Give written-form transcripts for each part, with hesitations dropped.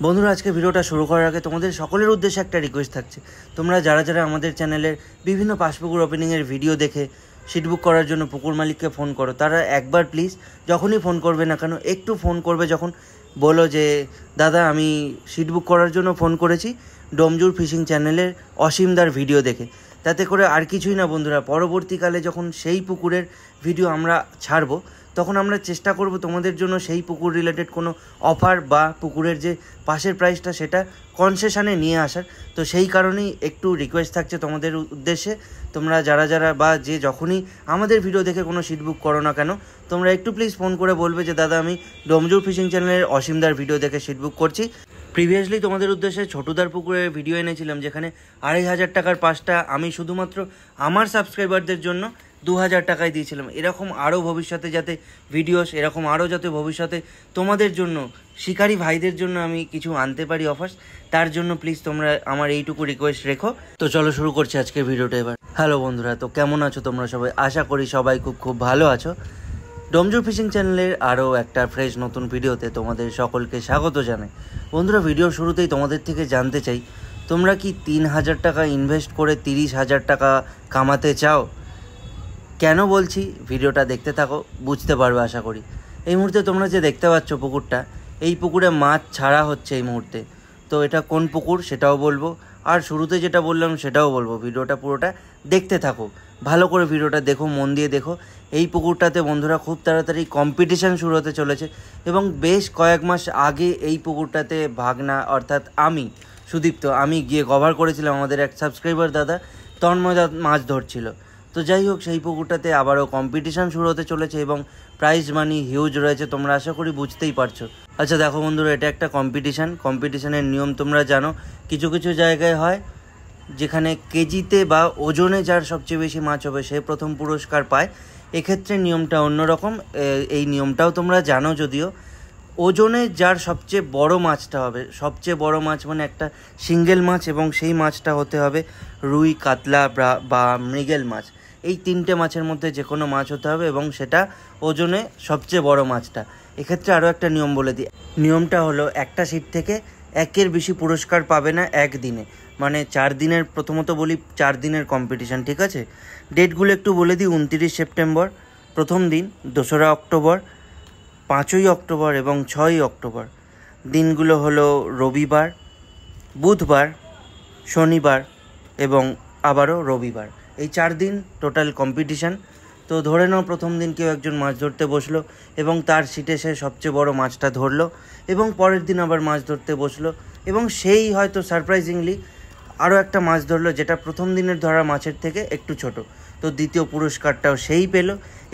বন্ধুরা, আজকে ভিডিওটা শুরু করার আগে তোমাদের সকলের উদ্দেশ্যে একটা রিকোয়েস্ট থাকছে। তোমরা যারা যারা আমাদের চ্যানেলের বিভিন্ন পাসপুকুর ওপেনিংয়ের ভিডিও দেখে সিট বুক করার জন্য পুকুর মালিককে ফোন করো, তারা একবার প্লিজ যখনই ফোন করবে না কেন একটু ফোন করবে যখন বলো যে দাদা আমি সিট বুক করার জন্য ফোন করেছি ডোমজুর ফিশিং চ্যানেলের অসীমদার ভিডিও দেখে। তাতে করে আর কিছুই না বন্ধুরা, পরবর্তীকালে যখন সেই পুকুরের ভিডিও আমরা ছাড়বো তখন আমরা চেষ্টা করব তোমাদের জন্য সেই পুকুর রিলেটেড কোনো অফার বা পুকুরের যে পাশের প্রাইসটা সেটা কনসেশনে নিয়ে আসার। তো সেই কারণেই একটু রিকোয়েস্ট থাকছে তোমাদের উদ্দেশ্যে, তোমরা যারা যারা বা যে যখনই আমাদের ভিডিও দেখে কোনো সিট বুক করো না কেন তোমরা একটু প্লিজ ফোন করে বলবে যে দাদা আমি ডোমজুর ফিশিং চ্যানেলের অসীমদার ভিডিও দেখে সিট বুক করছি। প্রিভিয়াসলি তোমাদের উদ্দেশ্যে ছোটুদার পুকুরের ভিডিও এনেছিলাম, যেখানে 2500 টাকার পাসটা আমি শুধুমাত্র আমার সাবস্ক্রাইবারদের জন্য 2000 টাকায় দিয়েছিলাম। এরকম আরও ভবিষ্যতে যাতে ভিডিওস এরকম আরও যাতে ভবিষ্যতে তোমাদের জন্য শিকারী ভাইদের জন্য আমি কিছু আনতে পারি অফার্স, তার জন্য প্লিজ তোমরা আমার এইটুকু রিকোয়েস্ট রেখো। তো চলো শুরু করছি আজকের ভিডিওটা এবার। হ্যালো বন্ধুরা, তো কেমন আছো তোমরা সবাই? আশা করি সবাই খুব ভালো আছো। ডোমজুর ফিশিং চ্যানেলের আরও একটা ফ্রেশ নতুন ভিডিওতে তোমাদের সকলকে স্বাগত জানাই। বন্ধুরা, ভিডিওর শুরুতেই তোমাদের থেকে জানতে চাই, তোমরা কি 3000 টাকা ইনভেস্ট করে 30,000 টাকা কামাতে চাও? কেন বলছি ভিডিওটা দেখতে থাকো, বুঝতে পারবে আশা করি। এই মুহূর্তে তোমরা যে দেখতে পাচ্ছ পুকুরটা, এই পুকুরে মাছ ছাড়া হচ্ছে এই মুহূর্তে। তো এটা কোন পুকুর সেটাও বলবো, আর শুরুতে যেটা বললাম সেটাও বলবো। ভিডিওটা পুরোটা দেখতে থাকো, ভালো করে ভিডিওটা দেখো, মন দিয়ে দেখো। এই পুকুরটাতে বন্ধুরা খুব তাড়াতাড়ি কম্পিটিশান শুরু হতে চলেছে এবং বেশ কয়েক মাস আগে এই পুকুরটাতে ভাগনা অর্থাৎ আমি সুদীপ্ত আমি গিয়ে কভার করেছিলাম। আমাদের এক সাবস্ক্রাইবার দাদা তন্ময় মাছ ধরছিল। তো যাই হোক, সেই পুকুরটাতে আবারও কম্পিটিশান শুরু হতে চলেছে এবং প্রাইজ মানি হিউজ রয়েছে, তোমরা আশা করি বুঝতেই পারছো। আচ্ছা দেখো বন্ধুরা, এটা একটা কম্পিটিশানের নিয়ম তোমরা জানো। কিছু কিছু জায়গায় হয় যেখানে কেজিতে বা ওজনে যার সবচেয়ে বেশি মাছ হবে সে প্রথম পুরস্কার পায়। এক্ষেত্রে নিয়মটা অন্যরকম, এই নিয়মটাও তোমরা জানো। যদিও ওজনে যার সবচেয়ে বড় মাছটা হবে, সবচেয়ে বড় মাছ মানে একটা সিঙ্গেল মাছ, এবং সেই মাছটা হতে হবে রুই, কাতলা বা মৃগেল মাছ। এই তিনটে মাছের মধ্যে যে কোনো মাছ হতে হবে এবং সেটা ওজনে সবচেয়ে বড় মাছটা। এক্ষেত্রে আরও একটা নিয়ম বলে দিই। নিয়মটা হলো একটা সিট থেকে একের বেশি পুরস্কার পাবে না একদিনে, মানে 4 দিনের, প্রথমত বলি 4 দিনের কম্পিটিশান, ঠিক আছে? ডেটগুলো একটু বলে দিই। 29 সেপ্টেম্বর প্রথম দিন, 2রা অক্টোবর, 5ই অক্টোবর এবং 6ই অক্টোবর। দিনগুলো হলো রবিবার, বুধবার, শনিবার এবং আবারও রবিবার। এই 4 দিন টোটাল কম্পিটিশান। তো ধরে নাও প্রথম দিন কেউ একজন মাছ ধরতে বসলো এবং তার সিটে সে সবচেয়ে বড় মাছটা ধরলো, এবং পরের দিন আবার মাছ ধরতে বসলো এবং সেই হয়তো সারপ্রাইজিংলি আরও একটা মাছ ধরলো যেটা প্রথম দিনের ধরা মাছের থেকে একটু ছোট। তো দ্বিতীয় পুরস্কারটাও সেই পেল,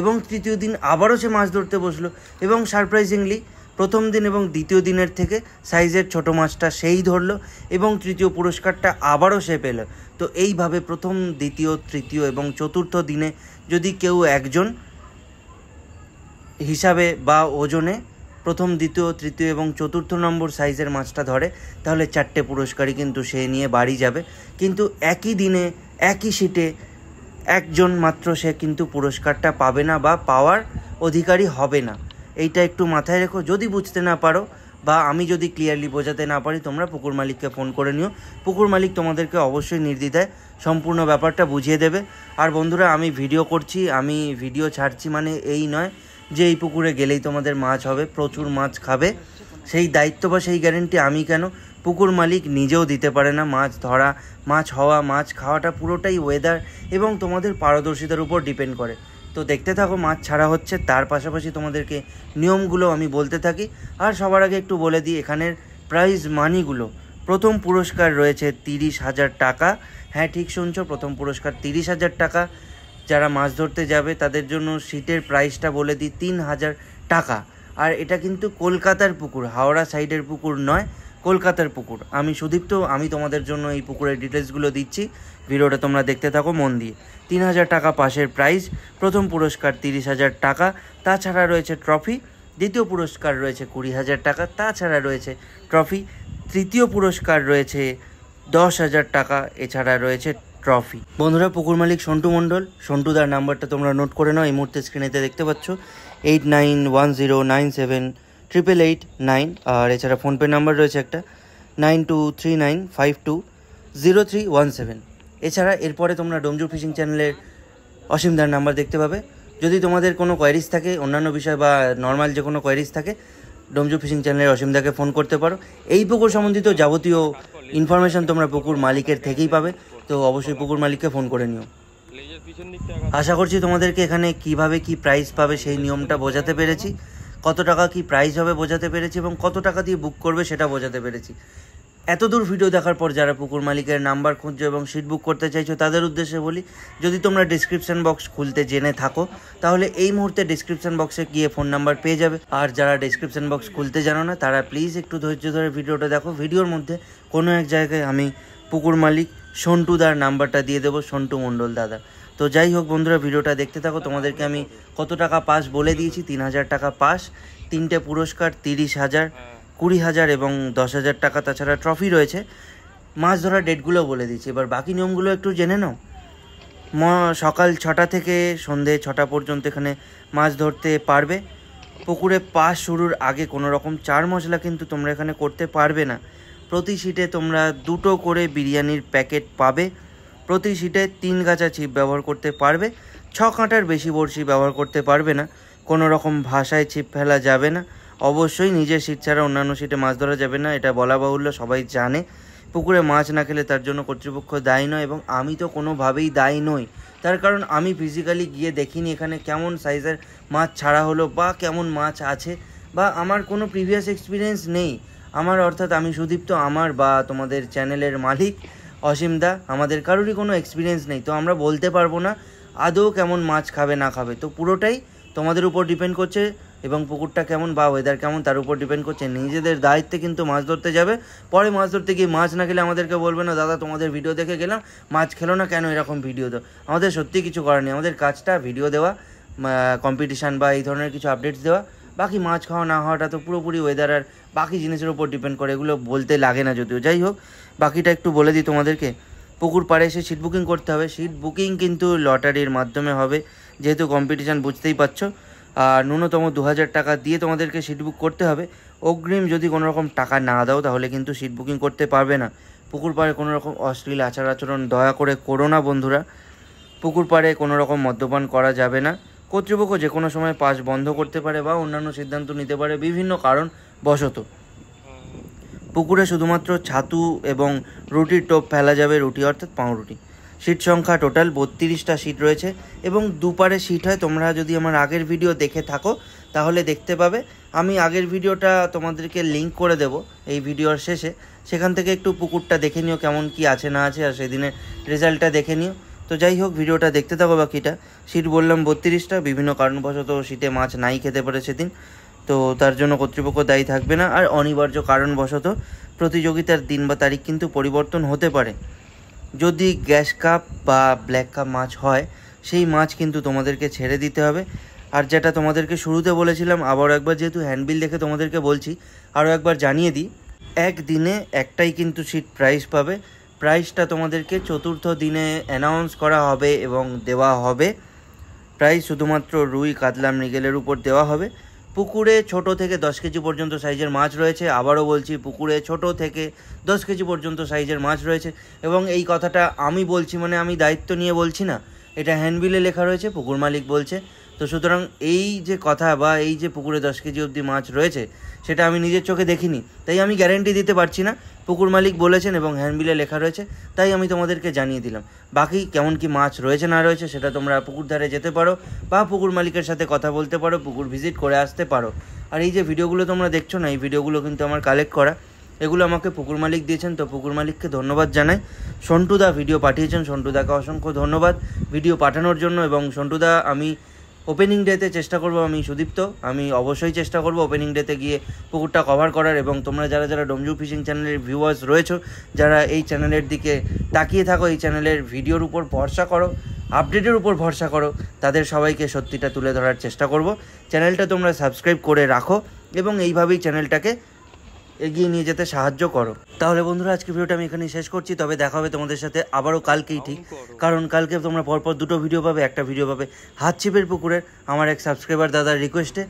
এবং তৃতীয় দিন আবারও সে মাছ ধরতে বসলো এবং সারপ্রাইজিংলি প্রথম দিন এবং দ্বিতীয় দিনের থেকে সাইজের ছোট মাছটা সেই ধরলো এবং তৃতীয় পুরস্কারটা আবারও সে পেল। তো এইভাবে প্রথম, দ্বিতীয়, তৃতীয় এবং চতুর্থ দিনে যদি কেউ একজন হিসাবে বা ওজনে প্রথম, দ্বিতীয়, তৃতীয় এবং চতুর্থ নম্বর সাইজের মাছটা ধরে, তাহলে 4টে পুরস্কারই কিন্তু সে নিয়ে বাড়ি যাবে। কিন্তু একই দিনে একই সিটে একজন মাত্র সে কিন্তু পুরস্কারটা পাবে না বা পাওয়ার অধিকারী হবে না। এইটা একটু মাথায় রেখো। যদি বুঝতে না পারো বা আমি যদি ক্লিয়ারলি বোঝাতে না পারি, তোমরা পুকুর মালিককে ফোন করে নিও। পুকুর মালিক তোমাদেরকে অবশ্যই নির্দ্বিধায় সম্পূর্ণ ব্যাপারটা বুঝিয়ে দেবে। আর বন্ধুরা, আমি ভিডিও করছি, আমি ভিডিও ছাড়ছি মানে এই নয় যে এই পুকুরে গেলেই তোমাদের মাছ হবে, প্রচুর মাছ খাবে। সেই দায়িত্ব বা সেই গ্যারেন্টি আমি কেন, পুকুর মালিক নিজেও দিতে পারে না। মাছ ধরা, মাছ হওয়া, মাছ খাওয়াটা পুরোটাই ওয়েদার এবং তোমাদের পারদর্শিতার উপর ডিপেন্ড করে। তো দেখতে থাকো মাছ ছাড়া হচ্ছে, তার পাশাপাশি তোমাদেরকে নিয়মগুলো আমি বলতে থাকি। আর সবার আগে একটু বলে দিই এখানের প্রাইজ মানিগুলো। প্রথম পুরস্কার রয়েছে 30,000 টাকা। হ্যাঁ, ঠিক শুনছো, প্রথম পুরস্কার 30,000 টাকা। যারা মাছ ধরতে যাবে তাদের জন্য সিটের প্রাইসটা বলে দিই 3,000 টাকা। আর এটা কিন্তু কলকাতার পুকুর, হাওড়া সাইডের পুকুর নয়, কলকাতার পুকুর। আমি সুদীপ্ত, আমি তোমাদের জন্য এই পুকুরের ডিটেলসগুলো দিচ্ছি, ভিডিওটা তোমরা দেখতে থাকো মন দিয়ে। 3,000 টাকা পাশের প্রাইজ, প্রথম পুরস্কার 30,000 টাকা, তাছাড়া রয়েছে ট্রফি। দ্বিতীয় পুরস্কার রয়েছে 20,000 টাকা, তাছাড়া রয়েছে ট্রফি। তৃতীয় পুরস্কার রয়েছে 10,000 টাকা, এছাড়া রয়েছে ট্রফি। বন্ধুরা, পুকুর মালিক সন্টু মণ্ডল, সন্টুদার নাম্বারটা তোমরা নোট করে নাও। এই মুহূর্তে স্ক্রিনেতে দেখতে পাচ্ছ 891097 8889, আর এছাড়া ফোনপে নাম্বার রয়েছে একটা 9239520317। এছাড়া এরপরে তোমরা ডোমজুর ফিশিং চ্যানেলের অসীমদার নাম্বার দেখতে পাবে। যদি তোমাদের কোনো কোয়ারিজ থাকে, অন্যান্য বিষয় বা নর্মাল যে কোনো কোয়ারিজ থাকে, ডোমজুর ফিশিং চ্যানেলের অসীমদাকে ফোন করতে পারো। এই পুকুর সম্বন্ধিত যাবতীয় ইনফরমেশান তোমরা পুকুর মালিকের থেকেই পাবে, তো অবশ্যই পুকুর মালিককে ফোন করে নিও। আশা করছি তোমাদেরকে এখানে কিভাবে কি প্রাইস পাবে সেই নিয়মটা বোঝাতে পেরেছি, কত টাকা কি প্রাইস হবে বোঝাতে পেরেছি, এবং কত টাকা দিয়ে বুক করবে সেটা বোঝাতে পেরেছি। এত দূর ভিডিও দেখার পর যারা পুকুর মালিকের নাম্বার খুঁজছো এবং সিট বুক করতে চাইছো তাদের উদ্দেশ্যে বলি, যদি তোমরা ডিসক্রিপশন বক্স খুলতে জেনে থাকো তাহলে এই মুহূর্তে ডিসক্রিপশন বক্সে গিয়ে ফোন নাম্বার পেয়ে যাবে। আর যারা ডিসক্রিপশন বক্স খুলতে জানো না তারা প্লিজ একটু ধৈর্য ধরে ভিডিওটা দেখো। ভিডিওর মধ্যে কোনো এক জায়গায় আমি পুকুর মালিক সন্টুদার নাম্বারটা দিয়ে দেবো, সন্টু মণ্ডল দাদা। তো যাই হোক বন্ধুরা, ভিডিওটা দেখতে থাকো। তোমাদেরকে আমি কত টাকা পাস বলে দিয়েছি, 3000 টাকা পাস, 3টে পুরস্কার 30,000, 20,000 এবং 10,000 টাকা, তাছাড়া ট্রফি রয়েছে। মাছ ধরার ডেটগুলো বলে দিচ্ছি, এবার বাকি নিয়মগুলো একটু জেনে নাও। সকাল 6টা থেকে সন্ধে 6টা পর্যন্ত এখানে মাছ ধরতে পারবে। পুকুরে পাস শুরুর আগে কোনো রকম চার মশলা কিন্তু তোমরা এখানে করতে পারবে না। প্রতি সিটে তোমরা 2টো করে বিরিয়ানির প্যাকেট পাবে। প্রতি সিটে 3 গাছা ছিপ ব্যবহার করতে পারবে। 6 কাঁটার বেশি বড়শি ব্যবহার করতে পারবে না। কোনো রকম ভাষায় ছিপ ফেলা যাবে না। অবশ্যই নিজের সিট ছাড়া অন্যান্য সিটে মাছ ধরা যাবে না, এটা বলা বাহুল্য, সবাই জানে। পুকুরে মাছ না খেলে তার জন্য কর্তৃপক্ষ দায়ী নয়, এবং আমি তো কোনোভাবেই দায়ী নই। তার কারণ আমি ফিজিক্যালি গিয়ে দেখিনি এখানে কেমন সাইজের মাছ ছাড়া হলো বা কেমন মাছ আছে, বা আমার কোনো প্রিভিয়াস এক্সপিরিয়েন্স নেই। আমার অর্থাৎ আমি সুদীপ্ত, আমার বা তোমাদের চ্যানেলের মালিক অসীমদা, আমাদের কারোরই কোনো এক্সপিরিয়েন্স নেই। তো আমরা বলতে পারবো না আদৌ কেমন মাছ খাবে না খাবে। তো পুরোটাই তোমাদের উপর ডিপেন্ড করছে, এবং পুকুরটা কেমন বা ওয়েদার কেমন তার উপর ডিপেন্ড করছে। নিজেদের দায়িত্বে কিন্তু মাছ ধরতে যাবে। পরে মাছ ধরতে গিয়ে মাছ না খেলে আমাদেরকে বলবে না দাদা তোমাদের ভিডিও দেখে গেলাম, মাছ খেলো না কেন, এরকম ভিডিও দাও। আমাদের সত্যি কিছু করার নেই, আমাদের কাজটা ভিডিও দেওয়া, কম্পিটিশান বা এই ধরনের কিছু আপডেটস দেওয়া। বাকি মাছ খাওয়া না হওয়াটা তো পুরোপুরি ওয়েদার আর বাকি জিনিসের উপর ডিপেন্ড করে, এগুলো বলতে লাগে না যদিও। যাই হোক, বাকিটা একটু বলে দিই তোমাদেরকে। পুকুর পাড়ে এসে সিট বুকিং করতে হবে। সিট বুকিং কিন্তু লটারির মাধ্যমে হবে, যেহেতু কম্পিটিশান বুঝতেই পারছো। আর ন্যূনতম 2000 টাকা দিয়ে তোমাদেরকে সিট বুক করতে হবে। অগ্রিম যদি কোনো রকম টাকা না দাও তাহলে কিন্তু সিট বুকিং করতে পারবে না। পুকুর পাড়ে কোনো রকম অশ্লীল আচার আচরণ দয়া করে করো না বন্ধুরা। পুকুর পাড়ে কোনো রকম মদ্যপান করা যাবে না। কর্তৃপক্ষ যে কোনো সময় পাস বন্ধ করতে পারে বা অন্যান্য সিদ্ধান্ত নিতে পারে বিভিন্ন কারণ বশত। পুকুরে শুধুমাত্র ছাতু এবং রুটির টোপ ফেলা যাবে, রুটি অর্থাৎ পাউরুটি। সিট সংখ্যা টোটাল 32টা সিট রয়েছে, এবং দুপারে সিট হয়। তোমরা যদি আমার আগের ভিডিও দেখে থাকো তাহলে দেখতে পাবে। আমি আগের ভিডিওটা তোমাদেরকে লিঙ্ক করে দেব এই ভিডিওর শেষে, সেখান থেকে একটু পুকুরটা দেখে নিও কেমন কি আছে না আছে, আর সেদিনের রেজাল্টটা দেখে নিও। তো যাই হোক, ভিডিওটা দেখতে থাকো বাকিটা। সিট বললাম 32টা, বিভিন্ন কারণবশত সিটে মাছ নাই খেতে পারে সেদিন, তো তার জন্য কর্তৃপক্ষ দায়ী থাকবে না। আর অনিবার্য কারণবশত প্রতিযোগিতার দিন বা তারিখ কিন্তু পরিবর্তন হতে পারে। যদি গ্যাস কাপ বা ব্ল্যাক কাপ মাছ হয় সেই মাছ কিন্তু তোমাদেরকে ছেড়ে দিতে হবে। আর যেটা তোমাদেরকে শুরুতে বলেছিলাম, আবারও একবার যেহেতু হ্যান্ডবিল দেখে তোমাদেরকে বলছি, আরও একবার জানিয়ে দিই, একদিনে একটাই কিন্তু সিট প্রাইস পাবে। প্রাইসটা তোমাদেরকে 4র্থ দিনে অ্যানাউন্স করা হবে এবং দেওয়া হবে। প্রাইস শুধুমাত্র রুই, কাতলা, মৃগেলের উপর দেওয়া হবে। পুকুরে ছোট থেকে 10 কেজি পর্যন্ত সাইজের মাছ রয়েছে। আবারও বলছি, পুকুরে ছোট থেকে 10 কেজি পর্যন্ত সাইজের মাছ রয়েছে। এবং এই কথাটা আমি বলছি, মানে আমি দায়িত্ব নিয়ে বলছি না, এটা হ্যান্ডবিলে লেখা রয়েছে, পুকুর মালিক বলছে। তো সুতরাং এই যে কথা বা এই যে পুকুরে 10 কেজি অবধি মাছ রয়েছে সেটা আমি নিজের চোখে দেখিনি, তাই আমি গ্যারেন্টি দিতে পারছি না। পুকুর মালিক বলেছেন এবং হ্যান্ডবিলে লেখা রয়েছে, তাই আমি তোমাদেরকে জানিয়ে দিলাম। বাকি কেমন কি মাছ রয়েছে না রয়েছে সেটা তোমরা পুকুর ধারে যেতে পারো বা পুকুর মালিকের সাথে কথা বলতে পারো, পুকুর ভিজিট করে আসতে পারো। আর এই যে ভিডিওগুলো তোমরা দেখছো না, এই ভিডিওগুলো কিন্তু আমার কালেক্ট করা, এগুলো আমাকে পুকুর মালিক দিয়েছেন। তো পুকুর মালিককে ধন্যবাদ জানাই। সন্টুদা ভিডিও পাঠিয়েছেন, সন্টুদাকে অসংখ্য ধন্যবাদ ভিডিও পাঠানোর জন্য। এবং সন্টুদা, আমি ওপেনিং ডেতে চেষ্টা করব, আমি সুদীপ্ত, আমি অবশ্যই চেষ্টা করব ওপেনিং ডেতে গিয়ে পুকুরটা কভার করার। এবং তোমরা যারা যারা ডোমজুর ফিশিং চ্যানেলের ভিউয়ার্স রয়েছো, যারা এই চ্যানেলের দিকে তাকিয়ে থাকো, এই চ্যানেলের ভিডিওর উপর ভরসা করো, আপডেটের উপর ভরসা করো, তাদের সবাইকে সত্যিটা তুলে ধরার চেষ্টা করব। চ্যানেলটা তোমরা সাবস্ক্রাইব করে রাখো এবং এইভাবেই চ্যানেলটাকে এগিয়ে নিয়ে যেতে সাহায্য করো। তাহলে বন্ধুরা আজকে ভিডিওটা আমি এখানেই শেষ করছি, তবে দেখা হবে তোমাদের সাথে আবারও কালকেই ঠিক, কারণ কালকে তোমরা পরপর দুটো ভিডিও পাবে। একটা ভিডিও পাবে হাতছিপের পুকুরের আমার এক সাবস্ক্রাইবার দাদার রিকোয়েস্টে,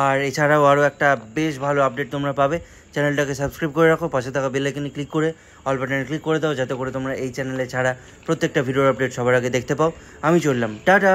আর এছাড়াও আরও একটা বেশ ভালো আপডেট তোমরা পাবে। চ্যানেলটাকে সাবস্ক্রাইব করে রাখো, পাশে থাকা বেল আইকনে ক্লিক করে অল বাটনে ক্লিক করে দাও, যাতে করে তোমরা এই চ্যানেলে ছাড়া প্রত্যেকটা ভিডিওর আপডেট সবার আগে দেখতে পাও। আমি চললাম, টাটা।